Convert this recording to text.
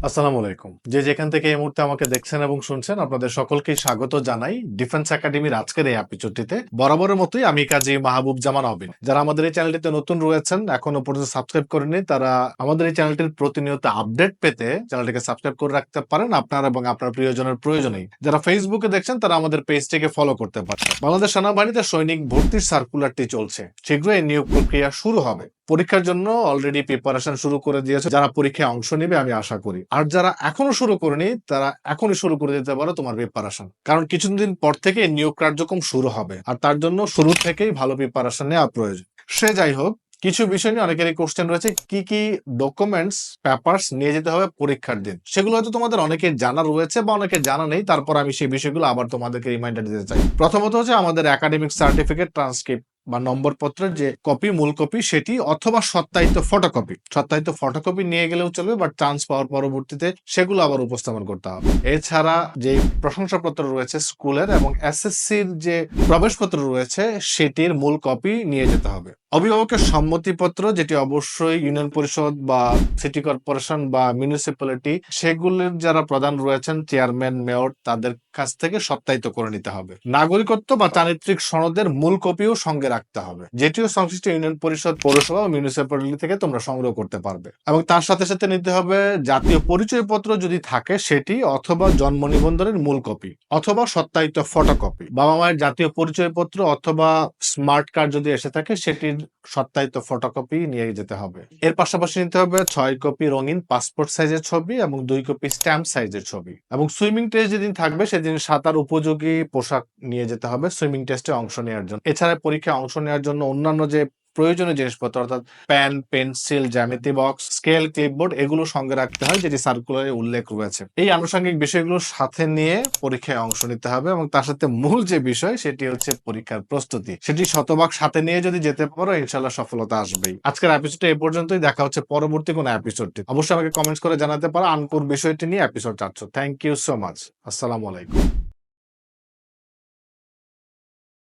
আসসালামু আলাইকুম। যে যেখান থেকে এই মুহূর্তে আমাকে দেখছেন এবং শুনছেন আপনাদের সকলকেই স্বাগত জানাই ডিফেন্স একাডেমির আজকের এই এপিসোডটিতে। বরাবরের মতোই আমি কাজী মাহবুব জামান অবিন। যারা আমাদের এই চ্যানেলটিতে নতুন রয়েছেন, এখনো পর্যন্ত সাবস্ক্রাইব করেননি, তারা আমাদের এই চ্যানেলটির প্রতিনিয়ত আপডেট পেতে চ্যানেলটিকে সাবস্ক্রাইব করে রাখতে পারেন আপনার এবং আপনার প্রিয়জনের প্রয়োজনেই। যারা ফেসবুকে দেখছেন তারা আমাদের পেজটিকে ফলো করতে পারেন। বাংলাদেশ সেনাবাহিনীতে সৈনিক ভর্তির সার্কুলারটি চলছে, শীঘ্রই এই নিয়োগ প্রক্রিয়া শুরু হবে। পরীক্ষার জন্য অলরেডি প্রিপারেশন শুরু করে দিয়েছে যারা পরীক্ষায় অংশ নেবে, আমি আশা করি। আর যারা এখনো শুরু করেনি তারা এখনই শুরু করে দিতে পারো তোমার প্রিপারেশন, কারণ কিছুদিন পর থেকে নিয়োগ কার্যক্রম শুরু হবে আর তার জন্য শুরু থেকেই ভালো প্রিপারেশন নেওয়া প্রয়োজন। সে যাই হোক, কিছু বিষয় নিয়ে অনেকেরই কোশ্চেন রয়েছে, কি কি ডকুমেন্টস পেপারস নিয়ে যেতে হবে পরীক্ষার দিন। সেগুলো হয়তো তোমাদের অনেকের জানা রয়েছে বা অনেকের জানা নেই, তারপর আমি সেই বিষয়গুলো আবার তোমাদেরকে রিমাইন্ডার দিতে চাই। প্রথমত হচ্ছে আমাদের একাডেমিক সার্টিফিকেট, ট্রান্সক্রিপ্ট বা নম্বরপত্রের যে কপি, মূল কপি সেটি, অথবা সত্যায়িত ফটোকপি নিয়ে গেলেও চলবে, বাট চান্স পাওয়ার পরবর্তীতে সেগুলো আবার উপস্থাপন করতে হবে। এছাড়া যে প্রশংসাপত্র রয়েছে স্কুলের এবং এসএসসির যে প্রবেশপত্র রয়েছে সেটির মূল কপি নিয়ে যেতে হবে। অভিভাবকের সম্মতিপত্র, যেটি অবশ্যই ইউনিয়ন পরিষদ বা সিটি কর্পোরেশন বা মিউনিসিপ্যালিটি সেগুলির যারা প্রধান রয়েছেন, চেয়ারম্যান, মেয়র, তাদের কাছ থেকে সত্যায়িত করে নিতে হবে। নাগরিকত্ব বা চারিত্রিক সনদের মূল কপিও সঙ্গে রাখতে হবে, যেটিও সংশ্লিষ্ট ইউনিয়ন পরিষদ, পৌরসভা বা মিউনিসিপ্যালিটি থেকে তোমরা সংগ্রহ করতে পারবে। এবং তার সাথে সাথে নিতে হবে জাতীয় পরিচয়পত্র যদি থাকে সেটি, অথবা জন্ম নিবন্ধনের মূল কপি, অথবা সত্যায়িত ফটোকপি। বাবা মায়ের জাতীয় পরিচয়পত্র অথবা স্মার্ট কার্ড যদি এসে থাকে সেটির সত্যায়িত ফটোকপি নিয়ে যেতে হবে। এর পাশাপাশি নিতে হবে 6 কপি রঙিন পাসপোর্ট সাইজের ছবি এবং 2 কপি স্ট্যাম্প সাইজের ছবি। এবং সুইমিং টেস্ট যেদিন থাকবে সেদিন সাঁতার উপযোগী পোশাক নিয়ে যেতে হবে সুইমিং টেস্টে অংশ নেওয়ার জন্য। এছাড়া পরীক্ষায় অংশ নেওয়ার জন্য অন্যান্য যে প্রয়োজনীয় জিনিসপত্র, অর্থাৎ পেন, পেন্সিল, জ্যামিতি বক্স, স্কেল, ক্লিপবোর্ড, এগুলো সঙ্গে রাখতে হয়, যেটি সার্কুলারে উল্লেখ রয়েছে। এই আনুষঙ্গিক বিষয়গুলো সাথে নিয়ে পরীক্ষায় অংশ নিতে হবে এবং তার সাথে মূল যে বিষয় সেটি হচ্ছে পরীক্ষার প্রস্তুতি। সেটি শতভাগ সাথে নিয়ে যদি যেতে পারো, ইনশাল্লাহ সফলতা আসবেই। আজকের এপিসোডটা এই পর্যন্তই। দেখা হচ্ছে পরবর্তী কোনো এপিসোডটি। অবশ্যই আমাকে কমেন্টস করে জানাতে পারো আনকোর বিষয়টি নিয়ে এপিসোড চাচ্ছ। Thank you so much. আসসালামু আলাইকুম।